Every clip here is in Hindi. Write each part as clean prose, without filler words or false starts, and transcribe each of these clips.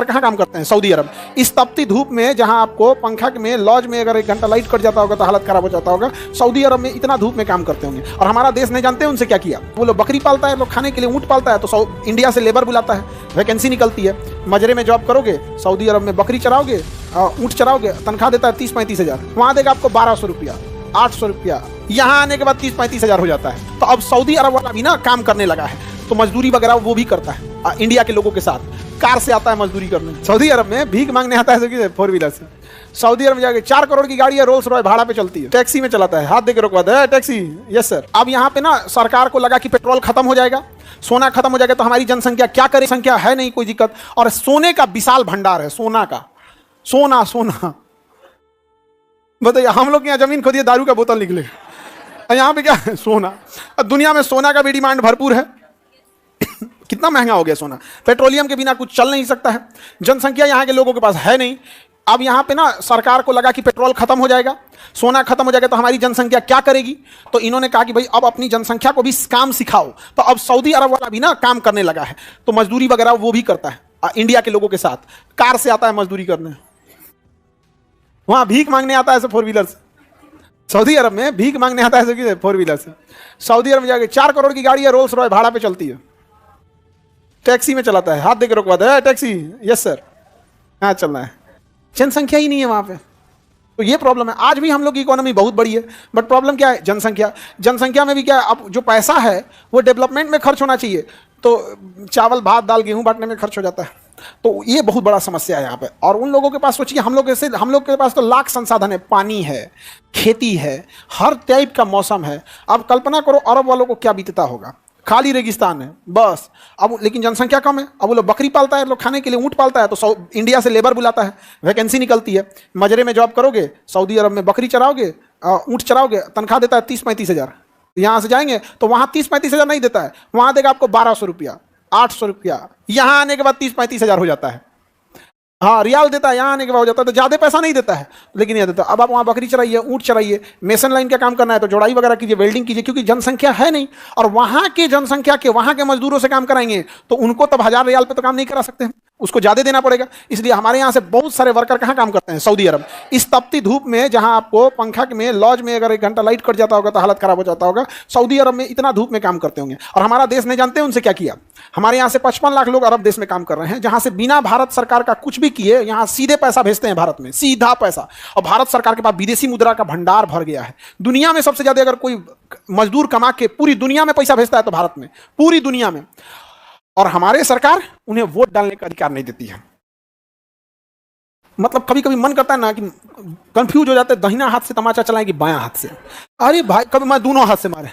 कहाँ काम करते हैं? सऊदी अरब। इस तपती धूप में जहां आपको पंखा में लॉज में अगर 1 घंटा लाइट कट जाता होगा तो हालत खराब हो जाता होगा, सऊदी अरब में इतना धूप में काम करते होंगे। और हमारा देश नहीं जानते उनसे क्या किया। वो लोग बकरी पालता है, लोग खाने के लिए ऊँट पालता है, तो इंडिया से लेबर बुलाता है, वैकेंसी निकलती है, मजरे में जॉब करोगे, सऊदी अरब में बकरी चराओगे, ऊँट चराओगे, तनख्वाह देता है 30-35 हज़ार, वहाँ देगा आपको 1200 रुपया, 800 रुपया, यहाँ आने के बाद 30-35 हज़ार हो जाता है। तो अब सऊदी अरब वाला भी ना काम करने लगा है, तो मजदूरी वगैरह वो भी करता है इंडिया के लोगों के साथ, कार से आता है मजदूरी करने। सऊदी अरब में भीख मांगने आता है 4 व्हीलर से। सऊदी अरब में जाके 4 करोड़ की गाड़ी है, रोल्स रॉय भाड़ा पे चलती है, टैक्सी में चलाता है, हाथ दे के रोकवाता है, टैक्सी, यस सर। अब यहाँ पे ना सरकार को लगा कि पेट्रोल खत्म हो जाएगा, सोना खत्म हो जाएगा, तो हमारी जनसंख्या क्या करे, संख्या है नहीं कोई दिक्कत, और सोने का विशाल भंडार है, सोना का, सोना बताइए, हम लोग यहाँ जमीन खोदिए दारू का बोतल निकले, यहाँ पे क्या है? सोना। दुनिया में सोना का भी डिमांड भरपूर है। कितना महंगा हो गया सोना, पेट्रोलियम के बिना कुछ चल नहीं सकता है, जनसंख्या यहाँ के लोगों के पास है नहीं। अब यहाँ पे ना सरकार को लगा कि पेट्रोल खत्म हो जाएगा, सोना खत्म हो जाएगा, तो हमारी जनसंख्या क्या करेगी। तो इन्होंने कहा कि भाई अब अपनी जनसंख्या को भी काम सिखाओ। तो अब सऊदी अरब वाला भी ना काम करने लगा है, तो मजदूरी वगैरह वो भी करता है इंडिया के लोगों के साथ, कार से आता है मजदूरी करने, वहाँ भीख मांगने आता है 4 व्हीलर से। सऊदी अरब में भीख मांगने आता है 4 व्हीलर से। सऊदी अरब में जाके 4 करोड़ की गाड़ी है, रोल्स रॉय भाड़ा पे चलती है, टैक्सी में चलाता है, हाथ दे के रोकवाता है, टैक्सी, यस सर, हाँ चलना है। जनसंख्या ही नहीं है वहाँ पे, तो ये प्रॉब्लम है। आज भी हम लोग की इकोनॉमी बहुत बड़ी है, बट प्रॉब्लम क्या है? जनसंख्या में भी क्या है, अब जो पैसा है वो डेवलपमेंट में खर्च होना चाहिए, तो चावल भात दाल गेहूं बांटने में खर्च हो जाता है। तो ये बहुत बड़ा समस्या है यहाँ पे। और उन लोगों के पास सोचिए, हम लोग के पास तो लाख संसाधन है, पानी है, खेती है, हर टाइप का मौसम है। अब कल्पना करो अरब वालों को क्या बीतता होगा, खाली रेगिस्तान है बस। अब लेकिन जनसंख्या कम है, अब वो लोग बकरी पालता है, लोग खाने के लिए ऊँट पालता है, तो इंडिया से लेबर बुलाता है, वैकेंसी निकलती है, मजरे में जॉब करोगे, सऊदी अरब में बकरी चराओगे, ऊँट चराओगे, तनख्वाह देता है 30-35 हज़ार, यहाँ से जाएंगे तो वहाँ 30-35 हज़ार नहीं देता है, वहाँ देगा आपको 1200 रुपया, 800 रुपया, यहाँ आने के बाद 30-35 हज़ार हो जाता है। हाँ रियाल देता है, यहाँ आने के बाद हो जाता है, तो ज़्यादा पैसा नहीं देता है, लेकिन यह देता है। अब आप वहाँ बकरी चराइए, ऊँट चराइए, मेसन लाइन का काम करना है तो जोड़ाई वगैरह कीजिए, वेल्डिंग कीजिए, क्योंकि जनसंख्या है नहीं। और वहाँ की जनसंख्या के वहाँ के मजदूरों से काम कराएंगे तो उनको तब 1000 रियाल पे तो काम नहीं करा सकते हैं, उसको ज़्यादा देना पड़ेगा। इसलिए हमारे यहाँ से बहुत सारे वर्कर कहाँ काम करते हैं? सऊदी अरब। इस तपती धूप में जहाँ आपको पंखा में लॉज में अगर 1 घंटा लाइट कट जाता होगा तो हालत खराब हो जाता होगा, सऊदी अरब में इतना धूप में काम करते होंगे। और हमारा देश नहीं जानते उनसे क्या किया। हमारे यहाँ से 55 लाख लोग अरब देश में काम कर रहे हैं, जहाँ से बिना भारत सरकार का कुछ भी किए यहाँ सीधे पैसा भेजते हैं भारत में, सीधा पैसा। और भारत सरकार के पास विदेशी मुद्रा का भंडार भर गया है। दुनिया में सबसे ज्यादा अगर कोई मजदूर कमा के पूरी दुनिया में पैसा भेजता है तो भारत में, पूरी दुनिया में। और हमारे सरकार उन्हें वोट डालने का अधिकार नहीं देती है। मतलब कभी कभी मन करता है ना कि कंफ्यूज हो जाते हैं, दाहिना हाथ से तमाचा चलाएं कि बायां हाथ से। अरे भाई कभी मैं दोनों हाथ से मारे।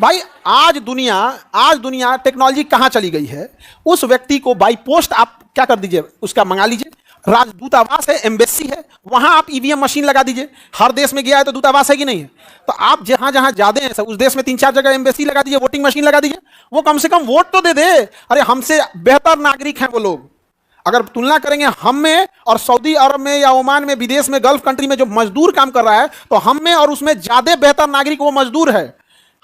भाई आज दुनिया टेक्नोलॉजी कहाँ चली गई है। उस व्यक्ति को बाई पोस्ट आप क्या कर दीजिए, उसका मंगा लीजिए, राजदूतावास है, एम्बेसी है, वहां आप ईवीएम मशीन लगा दीजिए। हर देश में गया है तो दूतावास है कि नहीं है, तो आप जहां जहां जाते हैं उस देश में 3-4 जगह एम्बेसी लगा दीजिए, वोटिंग मशीन लगा दीजिए, वो कम से कम वोट तो दे दे। अरे हमसे बेहतर नागरिक हैं वो लोग। अगर तुलना करेंगे हम में और सऊदी अरब में या ओमान में, विदेश में, गल्फ कंट्री में जो मजदूर काम कर रहा है, तो हम में और उसमें ज्यादा बेहतर नागरिक वो मजदूर है।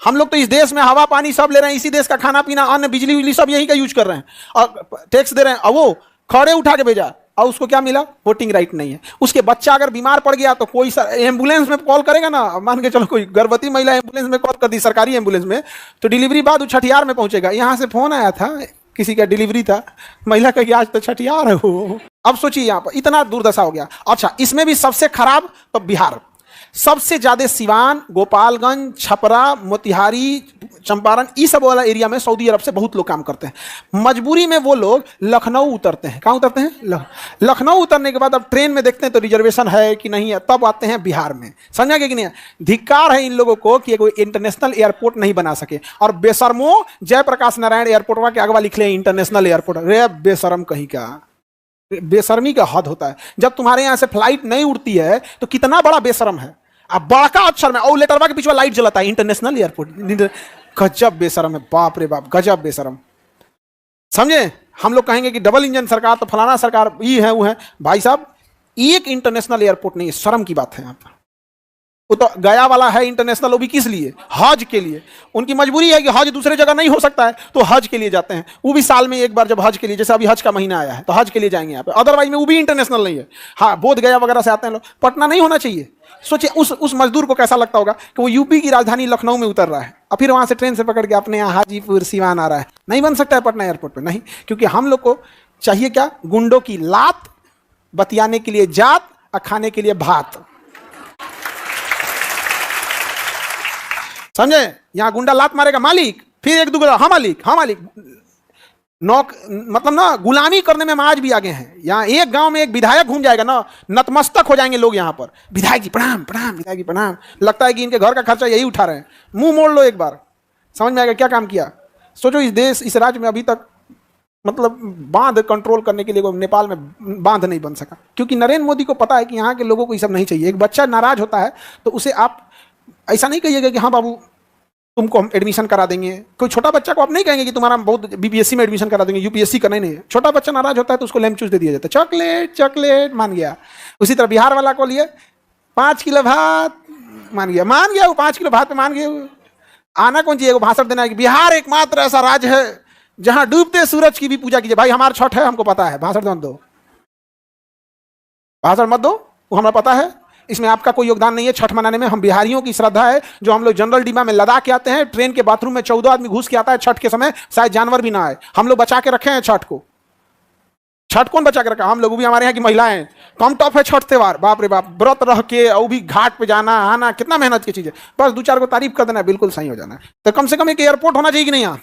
हम लोग तो इस देश में हवा पानी सब ले रहे हैं, इसी देश का खाना पीना अन्न बिजली बिजली सब यही का यूज कर रहे हैं और टैक्स दे रहे हैं। और वो खड़े उठा के भेजा और उसको क्या मिला? वोटिंग राइट नहीं है। उसके बच्चा अगर बीमार पड़ गया तो कोई एम्बुलेंस में कॉल करेगा ना, मान के चलो कोई गर्भवती महिला एम्बुलेंस में कॉल कर दी, सरकारी एम्बुलेंस में, तो डिलीवरी बाद वो छठियार में पहुंचेगा। यहाँ से फोन आया था, किसी का डिलीवरी था, महिला कही आज तो छठियार है वो। अब सोचिए यहाँ पर इतना दुर्दशा हो गया। अच्छा इसमें भी सबसे खराब तो बिहार, सबसे ज्यादा सिवान, गोपालगंज, छपरा, मोतिहारी, चंपारण, इस सब वाला एरिया में सऊदी अरब से बहुत लोग काम करते हैं। मजबूरी में वो लोग लखनऊ उतरते हैं। कहाँ उतरते हैं? लखनऊ उतरने के बाद अब ट्रेन में देखते हैं तो रिजर्वेशन है कि नहीं है, तब आते हैं बिहार में। समझा कि नहीं? धिक्कार है इन लोगों को कि कोई इंटरनेशनल एयरपोर्ट नहीं बना सके। और बेशर्मो जयप्रकाश नारायण एयरपोर्ट वहाँ के अगवा लिख ले इंटरनेशनल एयरपोर्ट। रे बेशर्म कहीं का, बेशर्मी का हद होता है। जब तुम्हारे यहाँ से फ्लाइट नहीं उड़ती है तो कितना बड़ा बेशर्म है। अब बड़का अक्षर में और लेटरवा के पीछे लाइट जलाता है इंटरनेशनल एयरपोर्ट। गजब बेशरम है, बाप रे बाप, गजब बेशरम। समझे? हम लोग कहेंगे कि डबल इंजन सरकार तो फलाना सरकार ये है वो है। भाई साहब एक इंटरनेशनल एयरपोर्ट नहीं है, शर्म की बात है यहाँ पर। वो तो गया वाला है इंटरनेशनल, वो भी किस लिए? हज के लिए। उनकी मजबूरी है कि हज दूसरे जगह नहीं हो सकता है, तो हज के लिए जाते हैं। वो भी साल में एक बार, जब हज के लिए, जैसे अभी हज का महीना आया है तो हज के लिए जाएंगे यहाँ पे, अदरवाइज में वो भी इंटरनेशनल नहीं है। हाँ, बोध गया वगैरह से आते हैं लोग। पटना नहीं होना चाहिए। सोचिए उस मजदूर को कैसा लगता होगा कि वो यूपी की राजधानी लखनऊ में उतर रहा है और फिर वहां से ट्रेन से पकड़ के अपने यहाँ हाजीपुर सिवान आ रहा है। नहीं बन सकता है पटना एयरपोर्ट पे, नहीं। क्योंकि हम लोग को चाहिए क्या? गुंडों की लात, बतियाने के लिए जात और खाने के लिए भात। समझे? यहां गुंडा लात मारेगा मालिक, फिर एक दूसरा हाँ मालिक, हाँ मालिक। मतलब ना, गुलामी करने में हम आज भी आगे हैं। यहाँ एक गांव में एक विधायक घूम जाएगा ना, नतमस्तक हो जाएंगे लोग यहाँ पर, विधायक जी प्रणाम प्रणाम, विधायक जी प्रणाम। लगता है कि इनके घर का खर्चा यही उठा रहे हैं। मुंह मोड़ लो एक बार, समझ में आएगा क्या काम किया। सोचो इस देश, इस राज्य में अभी तक मतलब बांध कंट्रोल करने के लिए नेपाल में बांध नहीं बन सका, क्योंकि नरेंद्र मोदी को पता है कि यहाँ के लोगों को ये सब नहीं चाहिए। एक बच्चा नाराज होता है तो उसे आप ऐसा नहीं कहिएगा कि हाँ बाबू तुमको हम एडमिशन करा देंगे। कोई छोटा बच्चा को आप नहीं कहेंगे कि तुम्हारा बहुत बीपीएससी में एडमिशन करा देंगे, यूपीएससी करना ही नहीं है। छोटा बच्चा नाराज होता है तो उसको लेम चूस दे दिया जाता है, चॉकलेट चॉकलेट, मान गया। उसी तरह बिहार वाला को लिए 5 किलो भात, मान गया वो 5 किलो भात पे मान गया। आना कौन चाहिए? वो भाषण देना है कि बिहार एकमात्र ऐसा राज्य है जहां डूबते सूरज की भी पूजा कीजिए। भाई हमारा छठ है, हमको पता है, भाषण मत दो, भाषण मत दो, वो हमें पता है। इसमें आपका कोई योगदान नहीं है छठ मनाने में। हम बिहारियों की श्रद्धा है, जो हम लोग जनरल डिब्बा में लदा के आते हैं, ट्रेन के बाथरूम में 14 आदमी घुस के आता है छठ के समय, शायद जानवर भी ना आए, हम लोग बचा के रखे हैं छठ को। छठ कौन बचा के रखा? हम लोग भी। हमारे यहाँ की महिलाएं, कम टॉप है छठ त्योहार, बाप रे बाप, व्रत रह के और भी घाट पे जाना आना, कितना मेहनत की चीज है। बस 2-4 को तारीफ कर देना, बिल्कुल सही हो जाना है। तो कम से कम एक एयरपोर्ट होना चाहिए कि नहीं यहाँ?